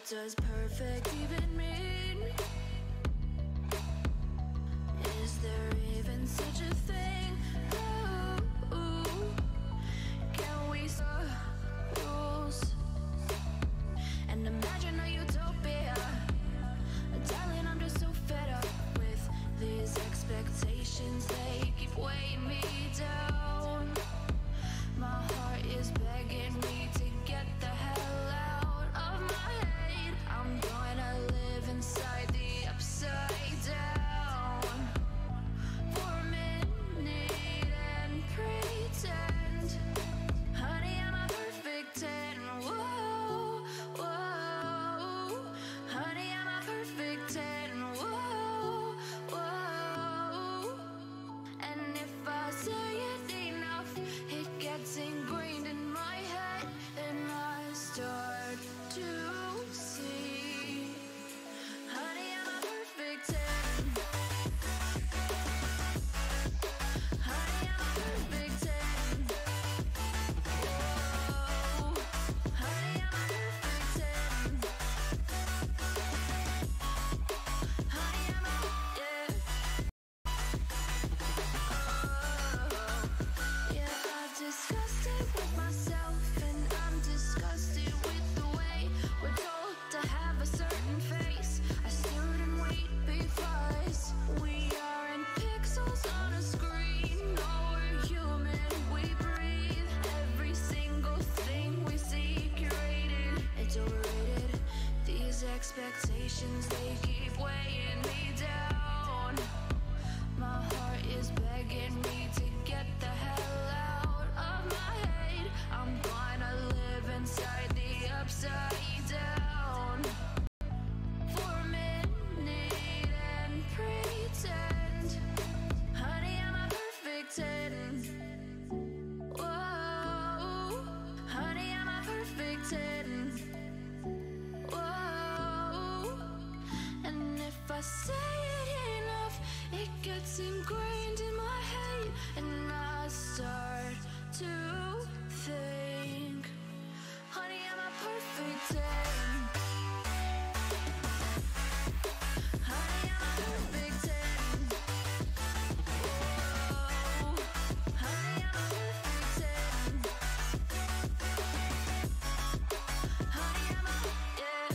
does perfect even mean? Is there even such a thing? Ooh, can we set rules and imagine a utopia? Darling, I'm just so fed up with these expectations. They keep weighing me down. My heart is begging me to get the hell out of my head. I'm gonna live inside the upside down for a minute and pretend, honey, I'm a perfect 10. Whoa, whoa, honey, I'm a perfect 10. Whoa, whoa, and if I say it enough, it gets ingrained in my head, and I start to see, honey, I'm a perfect 10. Honey, I'm a perfect 10. Whoa, honey, I'm a perfect 10. Honey, I'm a, yeah. Yeah, I've discussed it with myself, and I'm disgusted with the way we're told to have a certain face, a certain weight, because we aren't pixels on a screen. No, we're human, we breathe. Every single thing we see curated, it's overrated. These expectations, they keep weighing me down. My heart is begging me to get the hell out of my head. I'm gonna live inside the upside down for a minute and pretend, honey, I'm a perfect 10. Whoa, honey, I'm a perfect 10. Whoa, and if I say it enough, it gets ingrained in my head, and I start to think, honey, I'm a perfect 10. Honey, I'm a perfect 10. Whoa, honey, I'm a perfect 10. Honey, I'm a, yeah.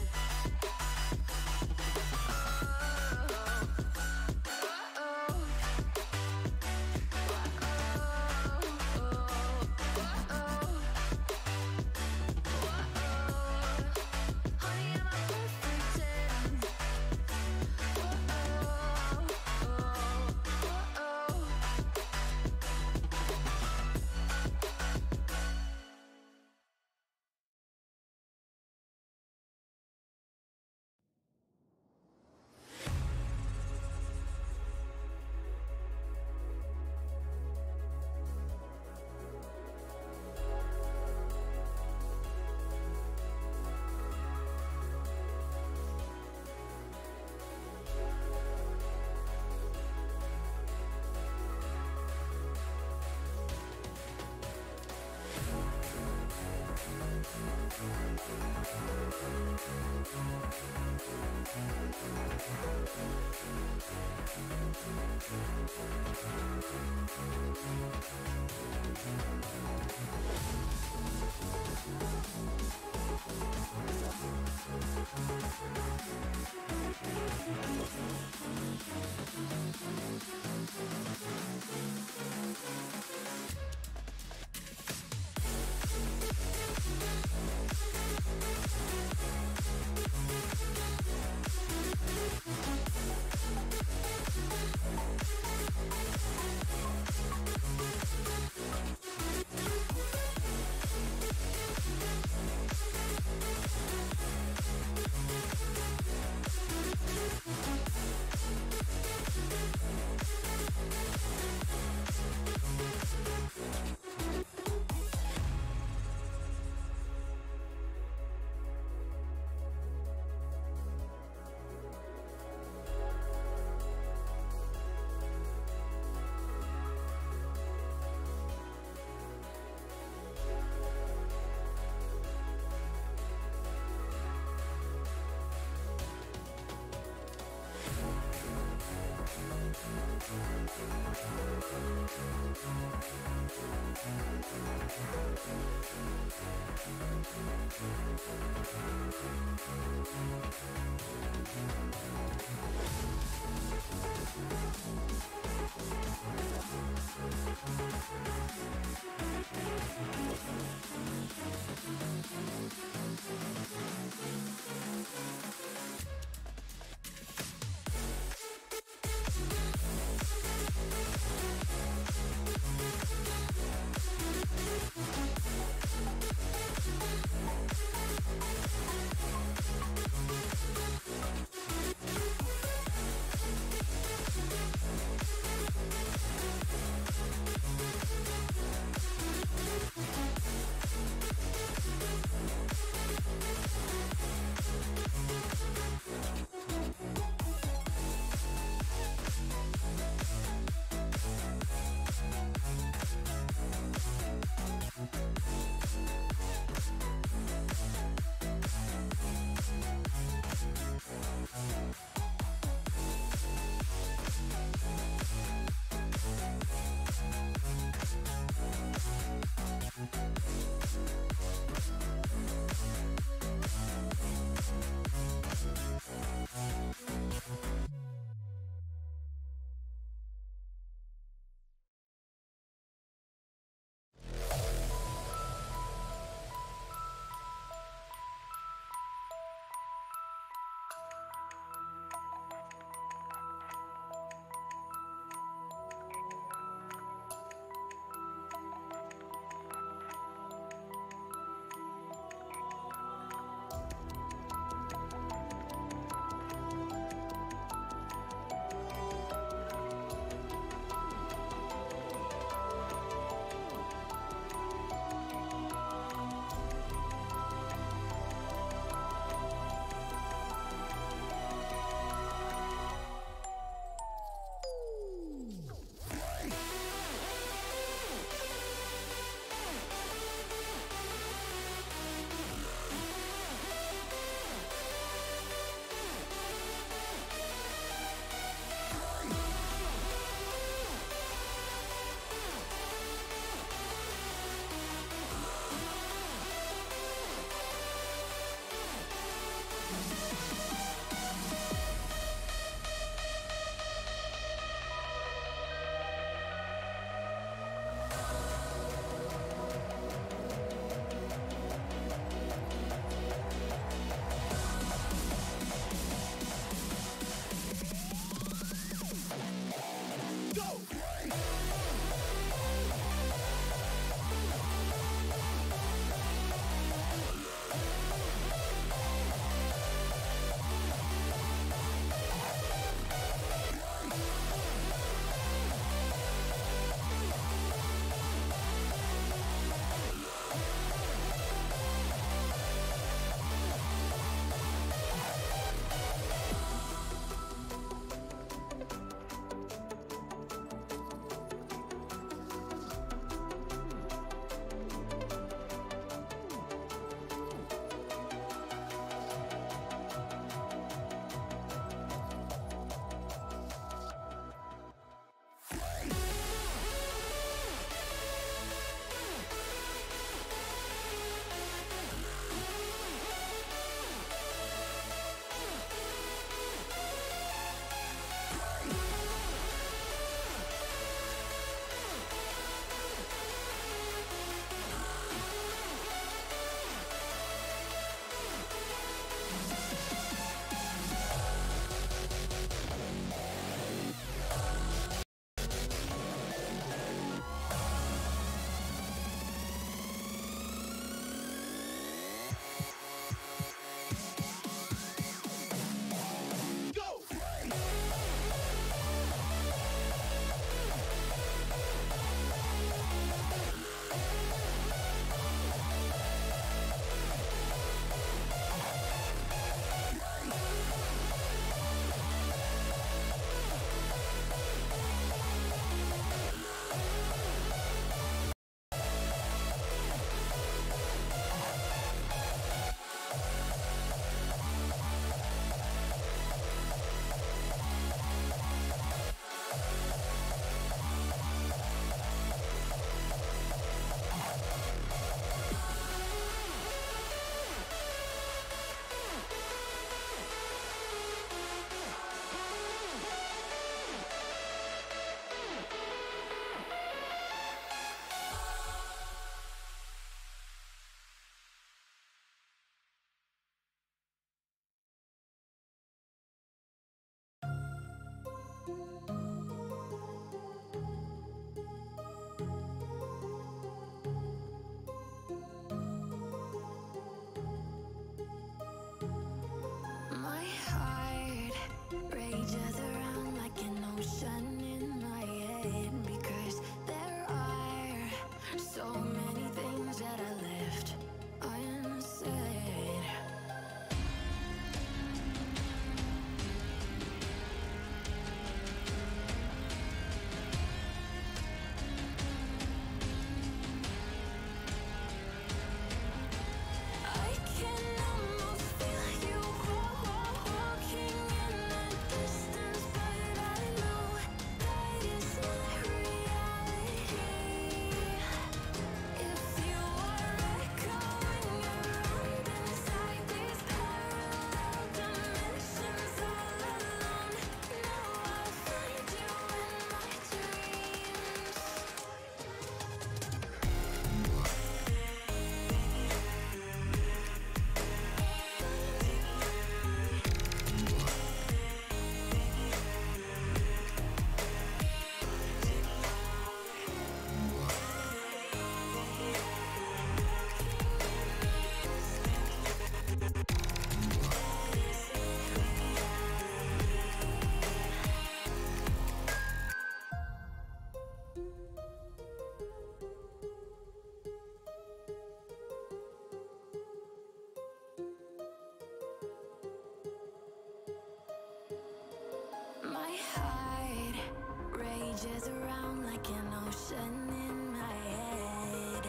like an ocean in my head.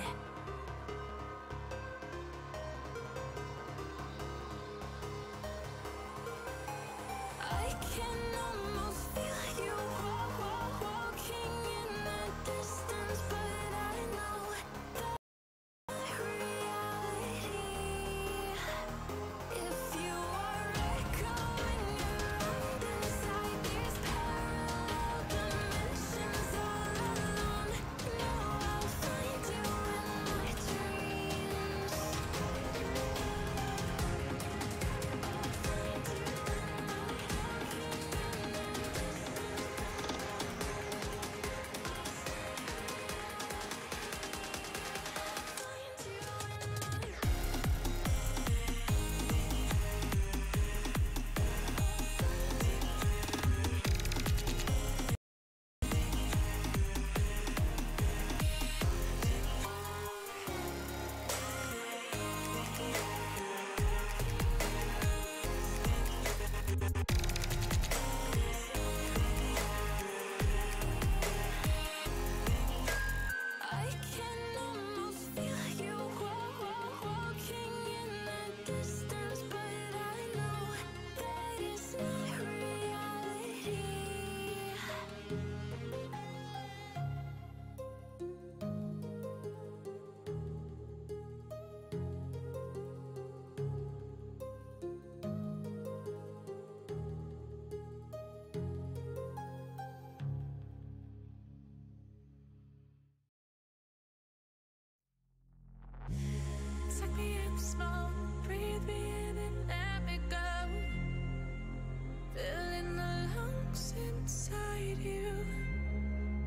I can almost feel you walking in the distance, but I know that reality. If you are echoing around inside these parallel dimensions all alone, know I'll find you in my dreams. I can almost feel you walking in the distance, but I know that it's not reality. Take me in small, breathe me in and let me go. Filling the lungs inside you,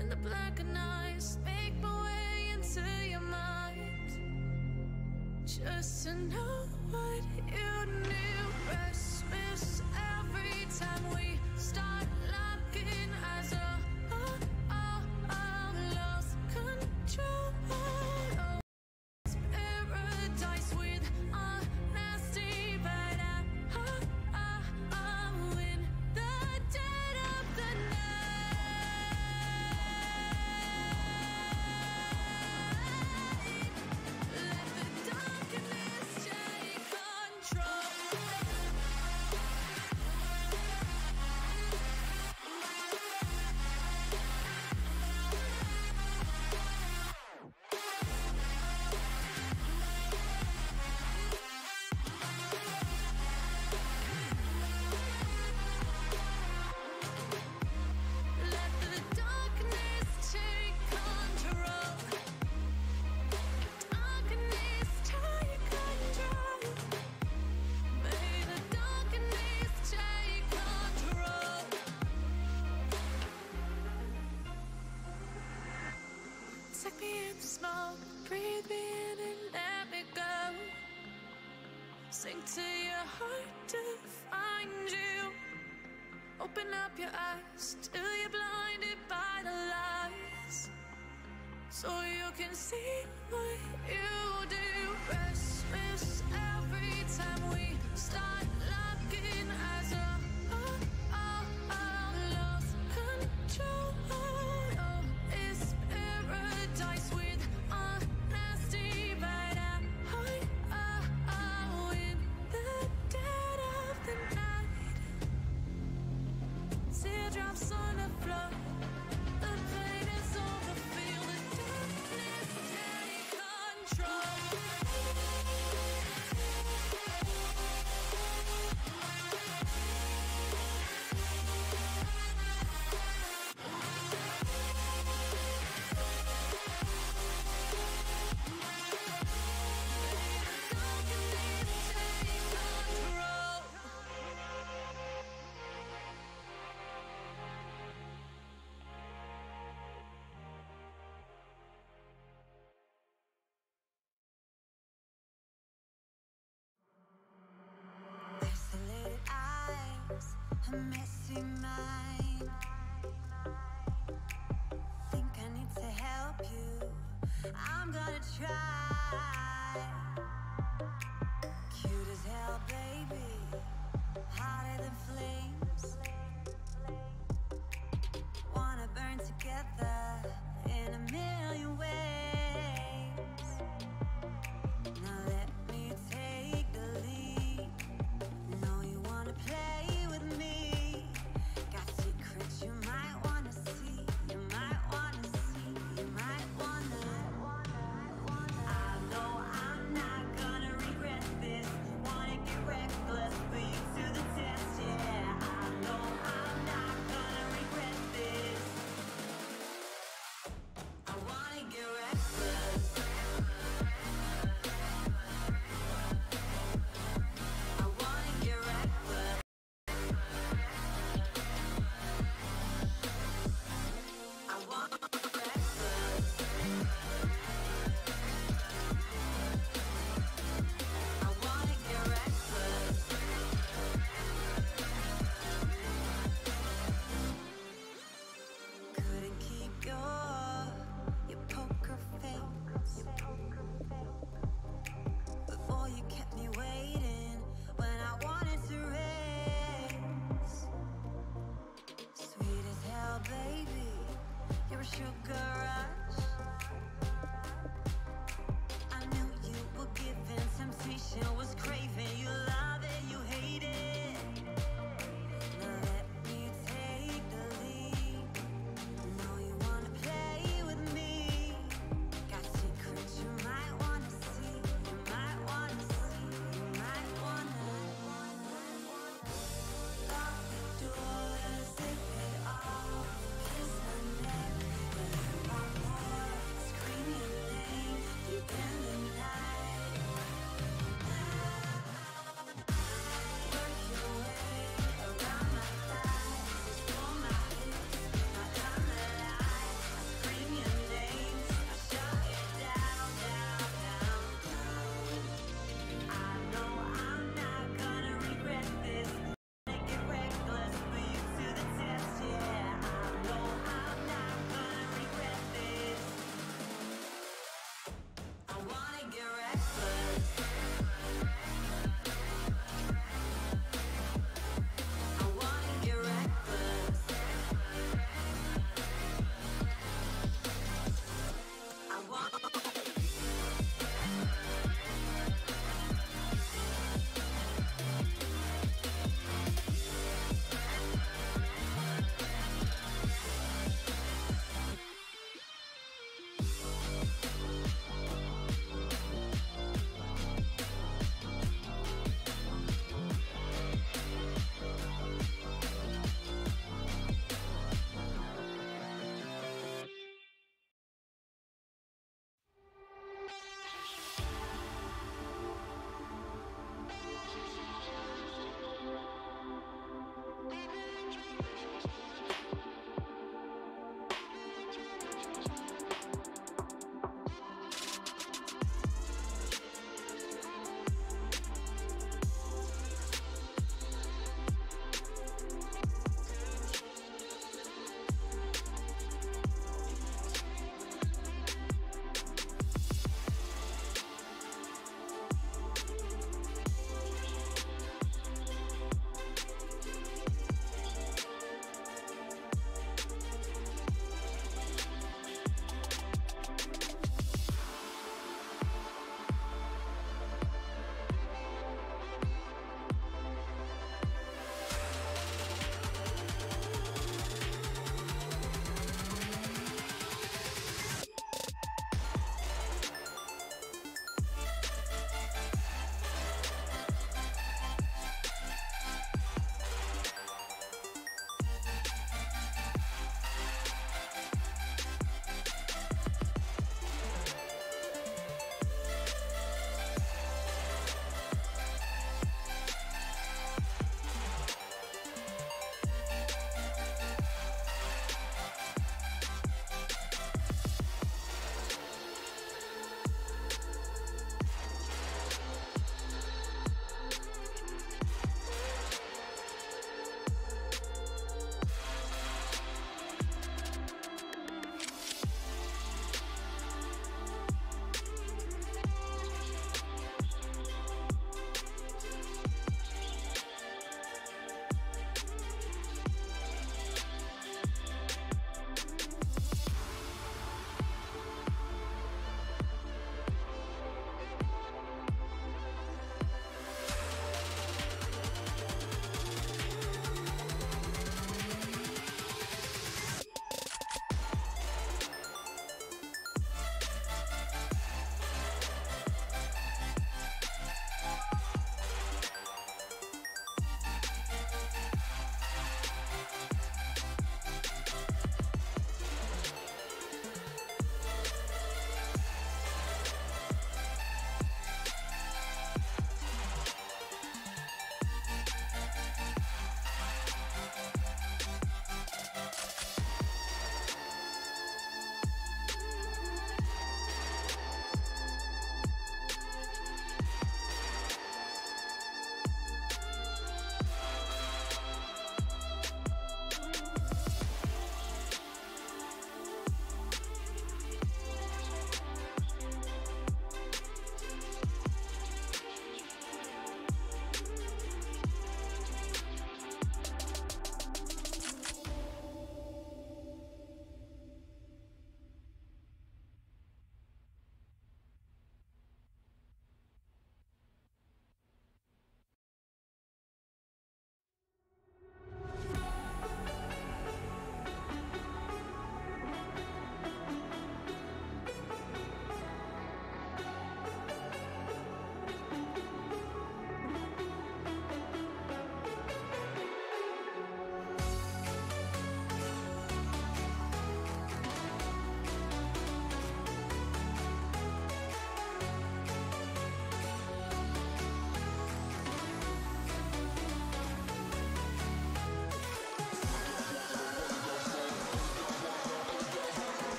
and the blackened eyes make my way into your mind. Just to know what you knew. Restless every time we start locking eyes. Lost control. Paradise with honesty, but I'm in the dead of the night. Let the darkness take control. Let the darkness take control. Darkness take control. May the darkness take control. Take me in small, breathe me in and let me go. Sink to your heart to find you. Open up your eyes till you're blinded by the lies, so you can see what you do. Restless every time we start locking eyes. Lost control. It's paradise with honesty, but I'm in the dead of the night. Teardrops on the floor. The pain is over. Feel the darkness take control. Isolated eyes, a messy mind. Think I need to help you. I'm gonna try. Cute as hell, baby. Hotter than flames. Wanna burn together.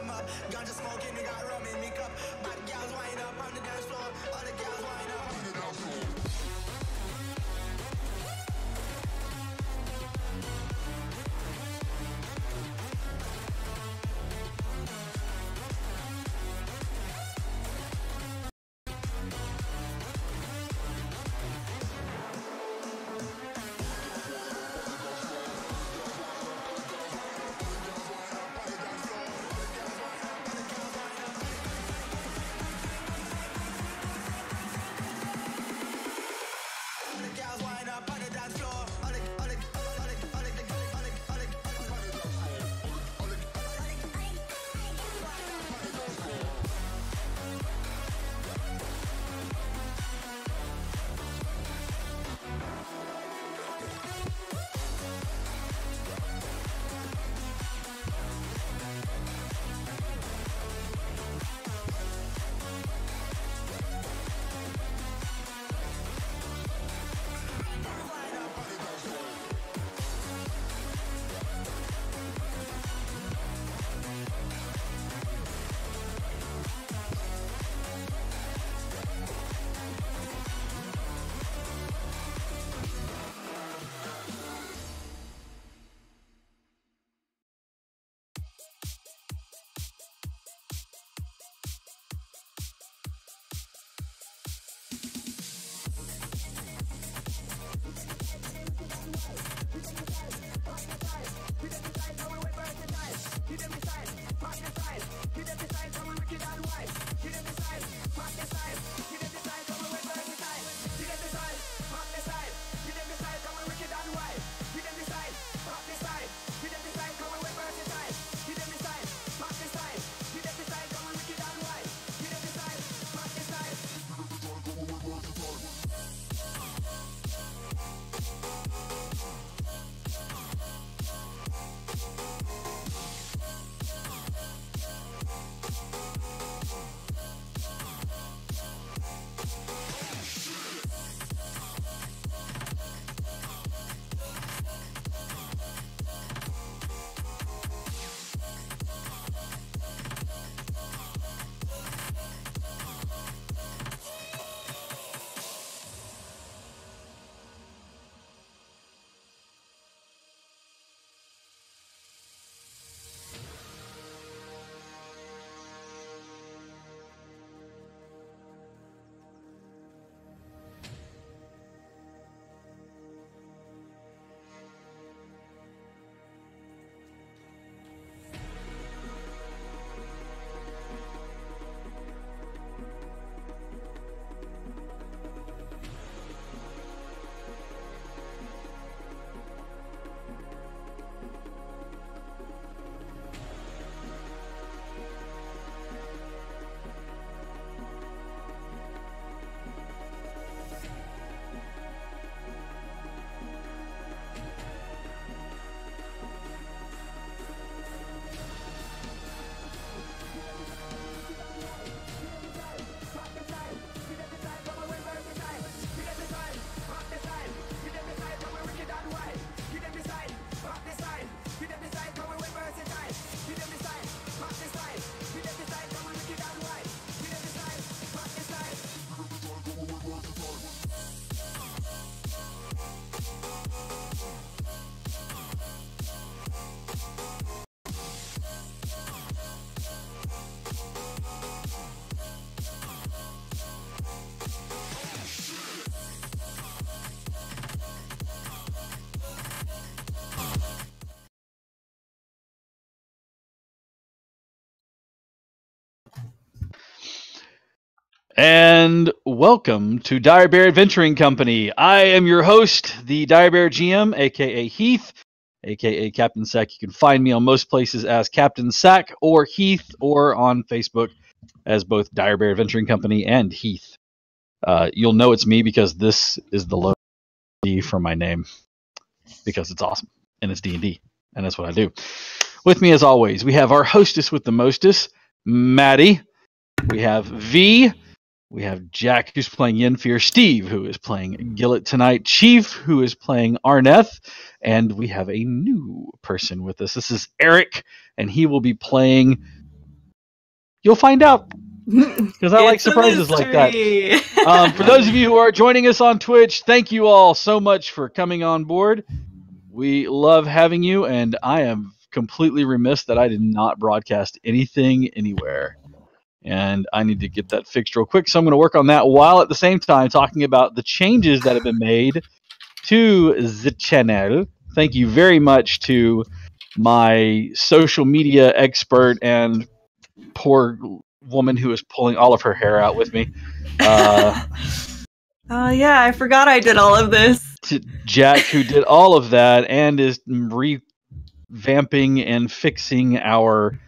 I'm up. Ganja smoking, we got rum in me cup. Bad girls wind up on the dance floor. All the girls wind up on the dance floor. And welcome to Dire Bear Adventuring Company. I am your host, the Dire Bear GM, aka Heath, aka Captain Sack. You can find me on most places as Captain Sack or Heath, or on Facebook as both Dire Bear Adventuring Company and Heath. You'll know it's me because this is the logo for my name, because it's awesome and it's D&D, and that's what I do. With me, as always, we have our hostess with the mostest, Maddie. We have V. We have Jack, who's playing Yenfear, Steve, who is playing Gillet tonight, Chief, who is playing Arneth, and we have a new person with us. This is Eric, and he will be playing You'll find out. Because I like It's a surprises like that. mystery. For those of you who are joining us on Twitch, thank you all so much for coming on board. We love having you, and I am completely remiss that I did not broadcast anything anywhere. And I need to get that fixed real quick, so I'm going to work on that while at the same time talking about the changes that have been made to the channel. Thank you very much to my social media expert and poor woman who is pulling all of her hair out with me. Yeah, I forgot I did all of this. To Jack, who did all of that and is revamping and fixing our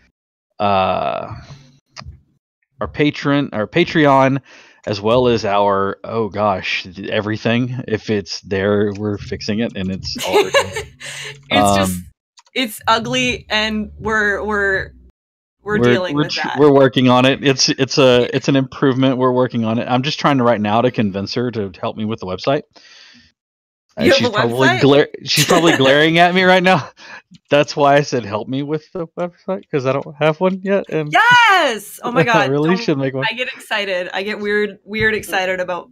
Patreon, as well as our everything. If it's there, we're fixing it, and it's already. It's ugly, and we're dealing with that. We're working on it. It's an improvement. We're working on it. I'm just trying right now to convince her to help me with the website. You have a website? She's probably glaring at me right now. That's why I said help me with the website, because I don't have one yet. And yes! Oh my god! I really should make one. I get excited. I get weird excited about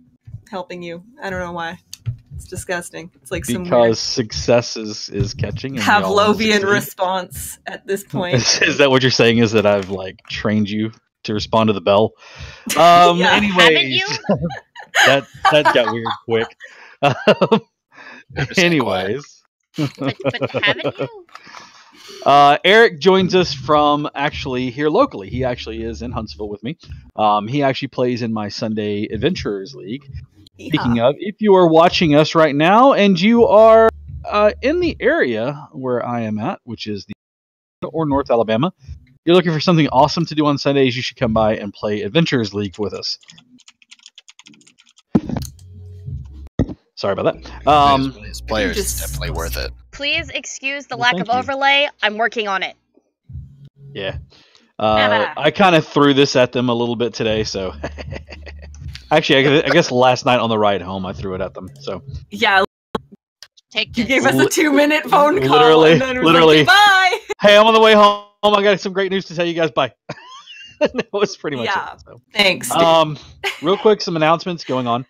helping you. I don't know why. It's disgusting. It's like some weird success is catching. And Pavlovian response at this point. Is that what you're saying? Is that I've like trained you to respond to the bell? Yeah. Anyways, that got weird quick. Anyways, but haven't you? Eric joins us from actually here locally. He actually is in Huntsville with me. He actually plays in my Sunday Adventurers League. Speaking of, if you are watching us right now and you are in the area where I am at, which is or North Alabama, you're looking for something awesome to do on Sundays, you should come by and play Adventurers League with us. Sorry about that. His players is definitely worth it. Please excuse the lack of overlay. I'm working on it. Yeah. I kind of threw this at them a little bit today, so... Actually, I guess last night on the ride home, I threw it at them. So yeah, you gave us a 2-minute phone call. Literally. Like, bye. Hey, I'm on the way home. I got some great news to tell you guys. Bye. That was pretty much it. So. Thanks. Real quick, some announcements going on.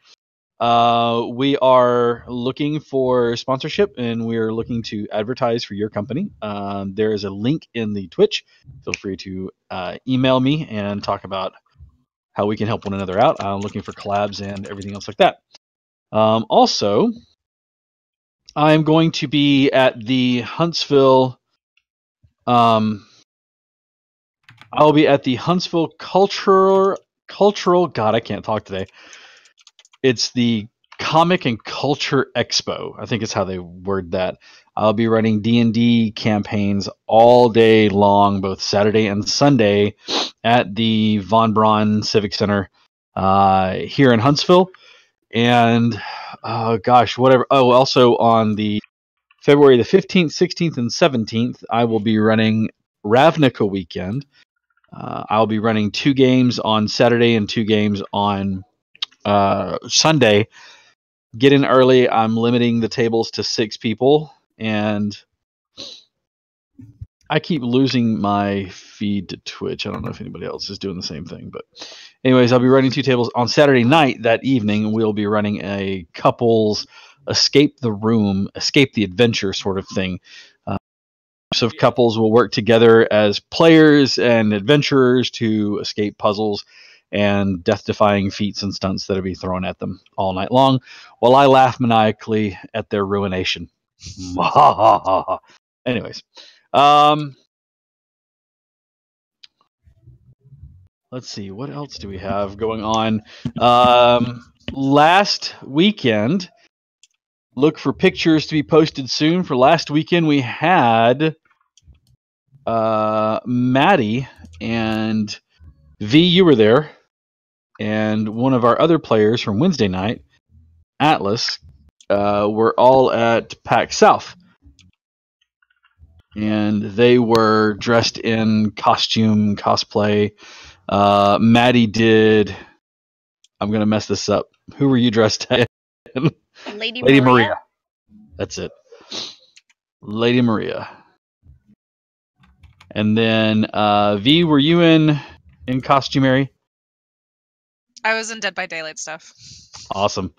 We are looking for sponsorship, and we are looking to advertise for your company. There is a link in the Twitch. Feel free to email me and talk about how we can help one another out. I'm looking for collabs and everything else like that. Also, I'm going to be at the Huntsville. I'll be at the Huntsville Cultural. God, I can't talk today. It's the Comic and Culture Expo. I think it's how they word that. I'll be running D&D campaigns all day long, both Saturday and Sunday, at the Von Braun Civic Center here in Huntsville. And, whatever. Oh, also on the February the 15th, 16th, and 17th, I will be running Ravnica Weekend. I'll be running 2 games on Saturday and 2 games on Sunday. Get in early. I'm limiting the tables to 6 people. And I keep losing my feed to Twitch. I don't know if anybody else is doing the same thing. But anyways, I'll be running 2 tables. On Saturday night, that evening, we'll be running a couples escape the adventure sort of thing. Groups of couples will work together as players and adventurers to escape puzzles and death-defying feats and stunts that will be thrown at them all night long, while I laugh maniacally at their ruination. Anyways, let's see, what else do we have going on? Last weekend, look for pictures to be posted soon. For last weekend, we had Maddie and V, you were there, and one of our other players from Wednesday night, Atlas, were all at PAX South. And they were dressed in costume, cosplay. Maddie did... I'm going to mess this up. Who were you dressed in? Lady Maria. That's it. Lady Maria. And then, V, were you in in costumery? I was in Dead by Daylight stuff. Awesome.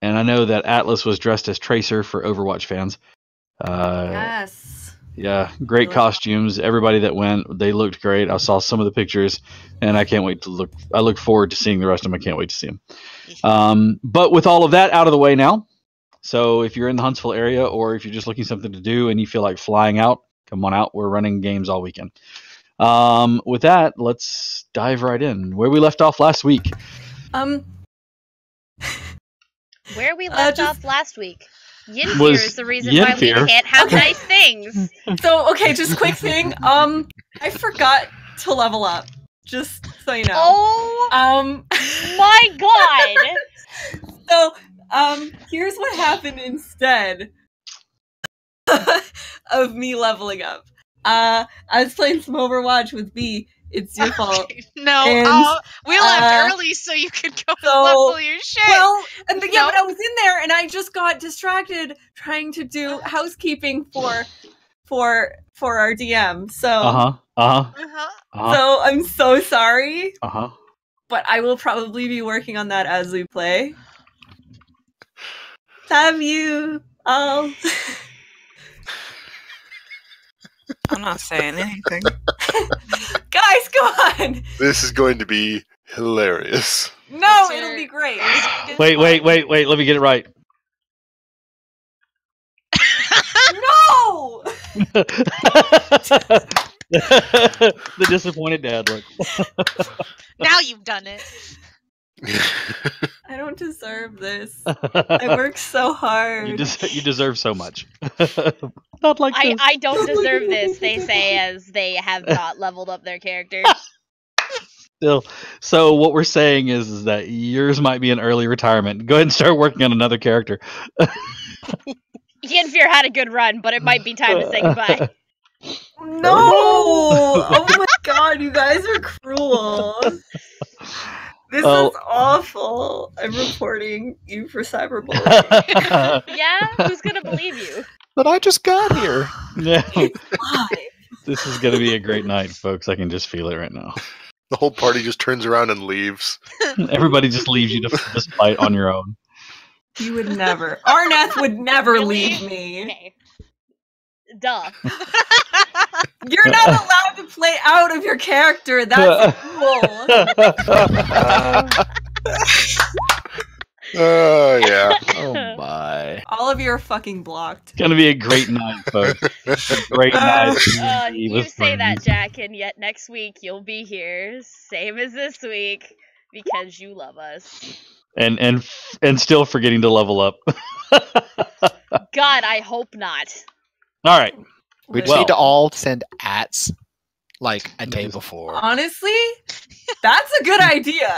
And I know that Atlas was dressed as Tracer for Overwatch fans. Yes. Yeah, great costumes. Everybody that went, they looked great. I saw some of the pictures, and I can't wait to look. I look forward to seeing the rest of them. I can't wait to see them. But with all of that out of the way now, so if you're in the Huntsville area or if you're just looking for something to do and you feel like flying out, come on out. We're running games all weekend. With that, let's dive right in. Where we left off last week. Where we left off last week. Yin Was Fear is the reason why we Yin-Fear. can't have nice things. So, okay, just quick thing. I forgot to level up. Just so you know. Oh my god! So, here's what happened instead of me leveling up. I was playing some Overwatch with B. It's your fault. No, And, we left early so you could go and so- level your shit. Well, and yeah, No. but I was in there and I just got distracted trying to do housekeeping for our DM. So, so I'm so sorry, but I will probably be working on that as we play. Have you all? I'm not saying anything. Guys, come on! This is going to be hilarious. No, it'll be great. Wait. Let me get it right. No! The disappointed dad look. Now you've done it. I don't deserve this. I work so hard. You deserve so much. Not like this. I don't deserve this, they say, as they have not leveled up their characters. Still, so what we're saying is that yours might be an early retirement. Go ahead and start working on another character. Yin Fear had a good run, but it might be time to say goodbye. No! Oh my god, you guys are cruel. This is awful. I'm reporting you for cyberbullying. Yeah? Who's gonna believe you? But I just got here. Yeah. Why? This is going to be a great night, folks. I can just feel it right now. The whole party just turns around and leaves. Everybody just leaves you to just fight on your own. You would never. Arneth would never Really? leave me. Okay. Duh. You're not allowed to play out of your character. That's cool. Oh, yeah. Oh, my. All of you are fucking blocked. It's going to be a great night, folks. A great night. You say that, Jack, and yet next week you'll be here, same as this week, because you love us. And still forgetting to level up. God, I hope not. All right. We just need to all send ats like a day before. Honestly, that's a good idea.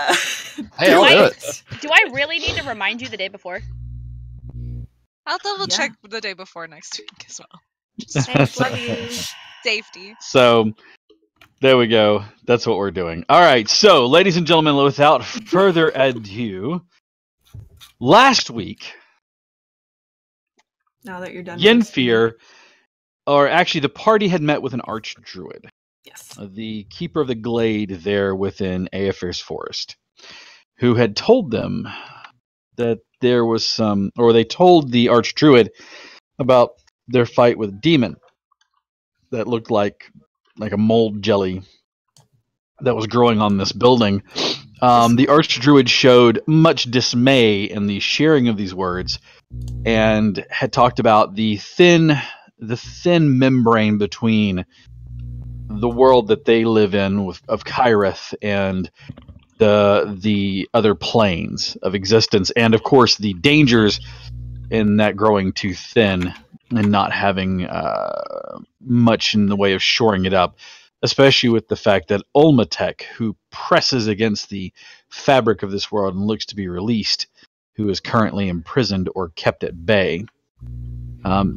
Hey, I'll do it. Do I really need to remind you the day before? I'll double check the day before next week as well. Thanks, love you. Safety. So, there we go. That's what we're doing. All right. So, ladies and gentlemen, without further ado, last week, Now that you're done. Yin Fear, or actually the party had met with an archdruid. Yes. The keeper of the glade there within Aethir's forest, who had told them that there was some, or they told the archdruid about their fight with a demon that looked like a mold jelly that was growing on this building. The archdruid showed much dismay in the sharing of these words and had talked about the thin membrane between the world that they live in of Kyreth and the other planes of existence, and of course the dangers in that growing too thin and not having much in the way of shoring it up, especially with the fact that Olmatek, who presses against the fabric of this world and looks to be released, who is currently imprisoned or kept at bay.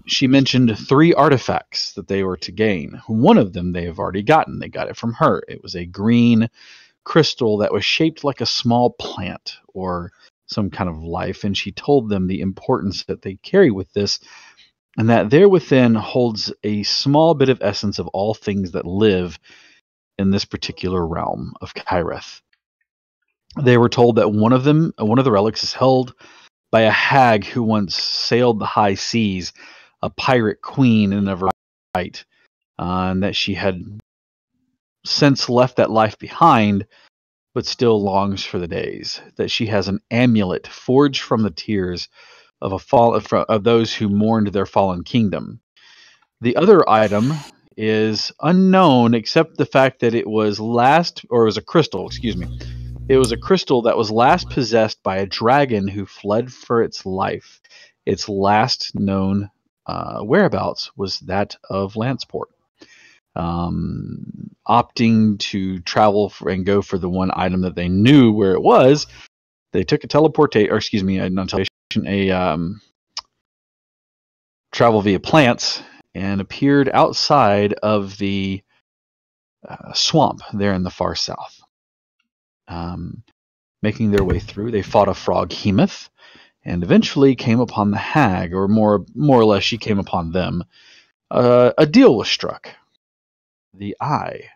She mentioned 3 artifacts that they were to gain. One of them they have already gotten. They got it from her. It was a green crystal that was shaped like a small plant or some kind of life, and she told them the importance that they carry with this, and that there within holds a small bit of essence of all things that live in this particular realm of Kyreth. They were told that one of the relics is held by a hag who once sailed the high seas, a pirate queen in of her right, and that she had since left that life behind, but still longs for the days. That she has an amulet forged from the tears of of those who mourned their fallen kingdom. The other item is unknown, except the fact that it was a crystal. Excuse me. It was a crystal that was last possessed by a dragon who fled for its life. Its last known whereabouts was that of Lanceport. Opting to travel and go for the one item that they knew where it was, they took a travel via plants and appeared outside of the swamp there in the far south. Making their way through, they fought a froghemoth and eventually came upon the hag, or more or less she came upon them. A deal was struck. The eye.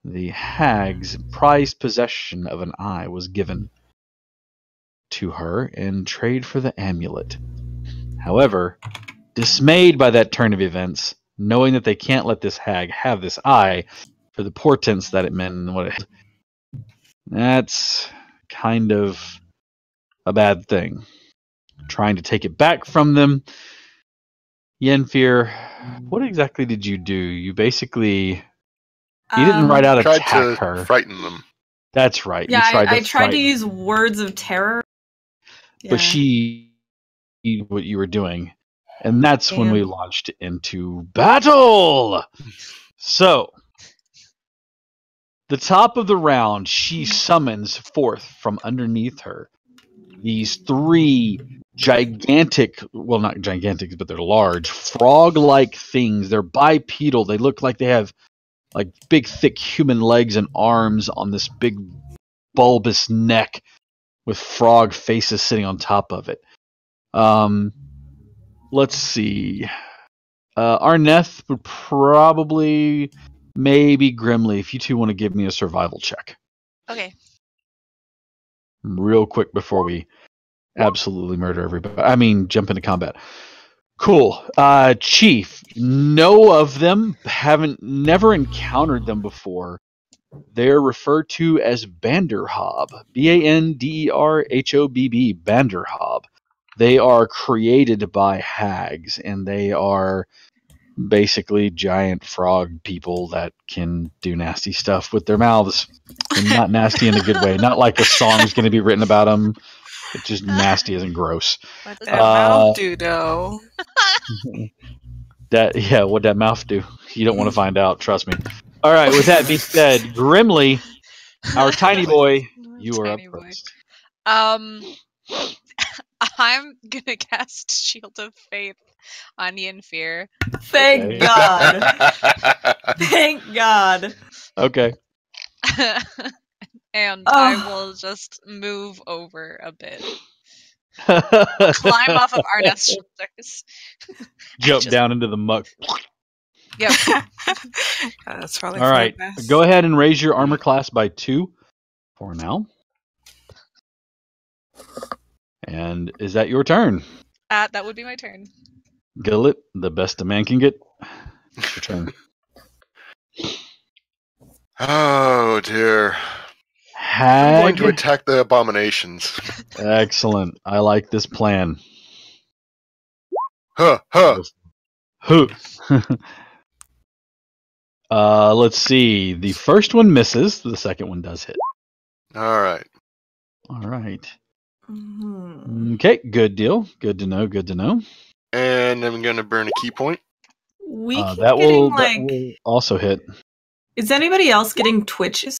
The hag's prized possession of an eye was given to her in trade for the amulet. However, dismayed by that turn of events, knowing that they can't let this hag have this eye for the portents that it meant and what it, that's kind of a bad thing. Trying to take it back from them. Yennefer, what exactly did you do? You basically... You didn't right out Tried attack to her. frighten them. That's right. Yeah, I tried to frighten use words of terror. But she knew what you were doing. And that's when we Damn. launched into battle! So, the top of the round, she summons forth from underneath her these three gigantic, well, not gigantic, but they're large, frog-like things. They're bipedal. They look like they have like big, thick human legs and arms on this big, bulbous neck with frog faces sitting on top of it. Let's see. Arneth would probably, maybe Grimly, if you two want to give me a survival check. Okay. Real quick before we absolutely murder everybody. I mean, jump into combat. Cool. Chief, know of them, never encountered them before. They're referred to as Banderhobb. Banderhobb. Banderhobb. They are created by hags, and they are basically giant frog people that can do nasty stuff with their mouths. And not nasty in a good way. Not like a song's going to be written about them. It's just nasty as in gross. What does that mouth do, though? What'd that mouth do? You don't want to find out, trust me. All right, with that being said, Grimly, our tiny boy, you are up first. I'm gonna cast Shield of Faith on Yennefer. Thank God. Thank God. Okay. And I will just move over a bit. Climb off of Arneth's shoulders. Jump down into the muck. Yep. That's probably all right. best. Go ahead and raise your armor class by 2 for now. And is that your turn? That would be my turn. Gillet, the best a man can get. It's your turn. Oh dear. Hag. I'm going to attack the abominations. Excellent. I like this plan. Huh. Let's see. The first one misses. The second one does hit. All right. Okay, good deal. Good to know. And I'm going to burn a key point. We keep that getting will also hit. Is anybody else getting twitches?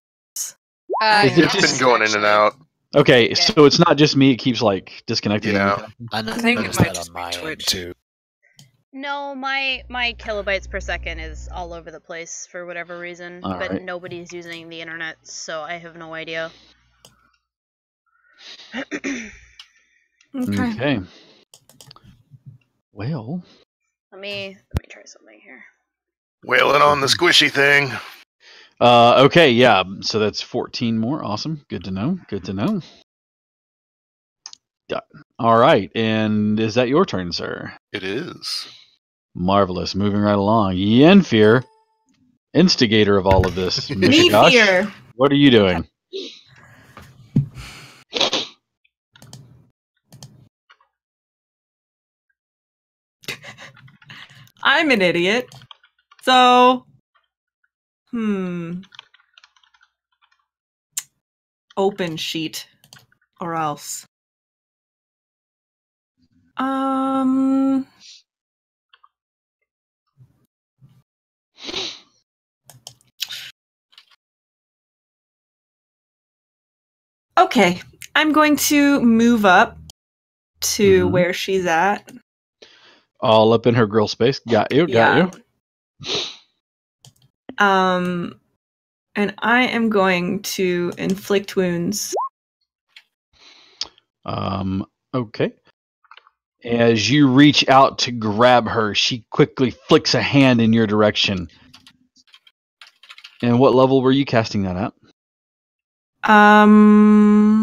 It's been going in and out. Okay, so it's not just me. It keeps like disconnecting. Yeah. I think it might just be Twitch too. No, my kilobytes per second is all over the place for whatever reason, but right. nobody's using the internet, so I have no idea. Okay. Well, Let me try something here. Wailing on the squishy thing. Okay, yeah. So that's 14 more. Awesome. Good to know. Good to know. All right. And is that your turn, sir? It is. Marvelous. Moving right along. Yenfear, instigator of all of this. Mishigosh, Fear. what are you doing? I'm an idiot. So, open sheet or else. Okay, I'm going to move up to where she's at. All up in her grill space. Got you. Got you. And I am going to inflict wounds. Okay. As you reach out to grab her, she quickly flicks a hand in your direction. And what level were you casting that at? I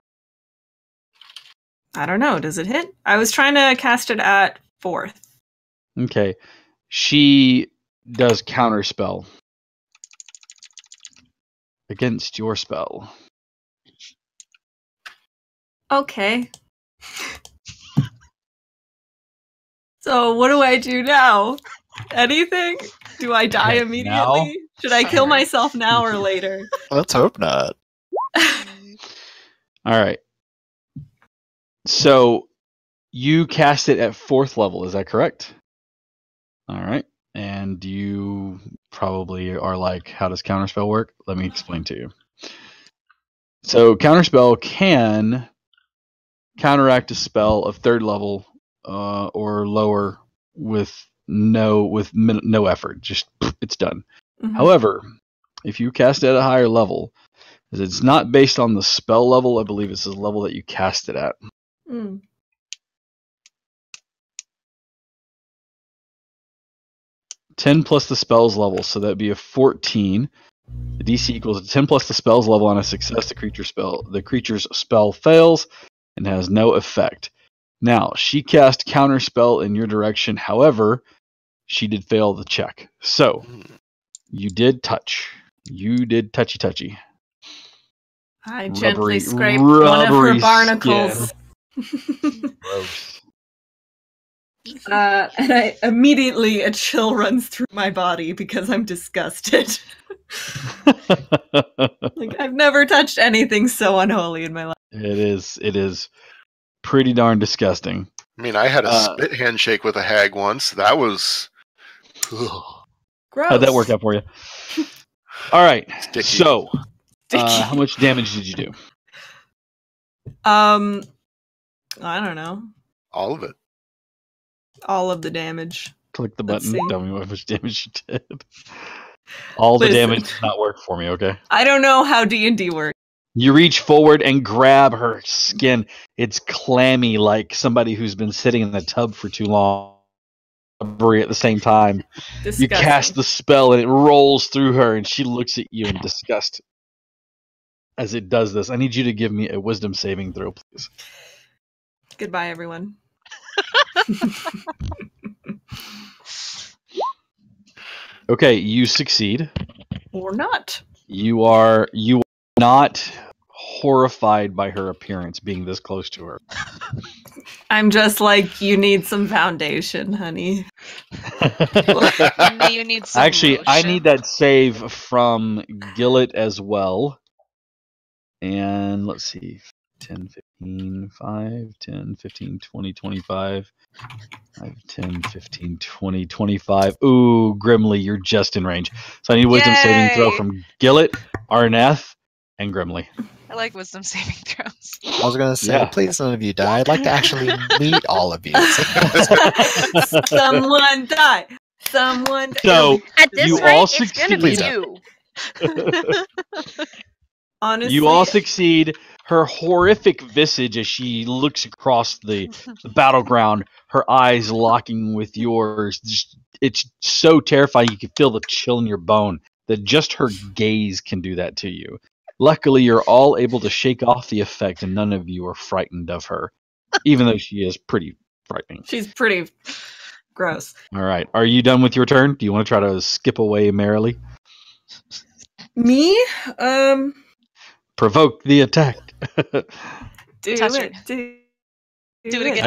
don't know. Does it hit? I was trying to cast it at 4th. Okay. She does counterspell against your spell. Okay. So what do I do now? Anything? Do I die immediately? Now? Should I kill myself now or later? Let's hope not. All right. So you cast it at 4th level, is that correct? All right. And you probably are like, how does counterspell work? Let me explain to you. So counterspell can counteract a spell of 3rd level or lower with no effort. Just it's done. Mm-hmm. However, if you cast it at a higher level, it's not based on the spell level. I believe it's the level that you cast it at. 10 plus the spell's level, so that'd be a 14. The DC equals 10 plus the spell's level. On a success, the creature's spell fails and has no effect. Now, she cast counterspell in your direction. However, she did fail the check. So, you did touch. You did touchy. I gently scraped one of her barnacles. Gross. And I immediately a chill runs through my body because I'm disgusted. Like I've never touched anything so unholy in my life. It is pretty darn disgusting. I mean, I had a spit handshake with a hag once. That was gross. How'd that work out for you? All right. Sticky. So, how much damage did you do? I don't know. All of it. All of the damage. Click the Let's button. see. Tell me what much damage you did. All the damage did not work for me, okay? I don't know how D&D works. You reach forward and grab her skin. It's clammy, like somebody who's been sitting in the tub for too long. At the same time, Disgusting. you cast the spell and it rolls through her, and she looks at you in disgust as it does this. I need you to give me a wisdom saving throw, please. Goodbye, everyone. Okay, you succeed. Or not. You are not horrified by her appearance being this close to her. I'm just like, you need some foundation, honey. You need some Actually, I lotion. need that save from Gillet as well. And let's see. 10, 15, 5, 10, 15, 20, 25. 5, 10, 15, 20, 25. Ooh, Grimly, you're just in range. So I need a wisdom saving throw Yay! from Gillet, Arneth, and Grimly. I like wisdom saving throws. I was going to say, please none of you die. I'd like to actually meet all of you. Someone die. Someone die. So, At this you rate, all it's gonna be succeed. you. Honestly, You all succeed. Her horrific visage as she looks across the battleground, her eyes locking with yours. It's so terrifying. You can feel the chill in your bone. that just her gaze can do that to you. Luckily, you're all able to shake off the effect, and none of you are frightened of her, even though she is pretty frightening. She's pretty gross. All right. Are you done with your turn? Do you want to try to skip away merrily? Me? Provoke the attack. Do Touch it. it. Do Do it again.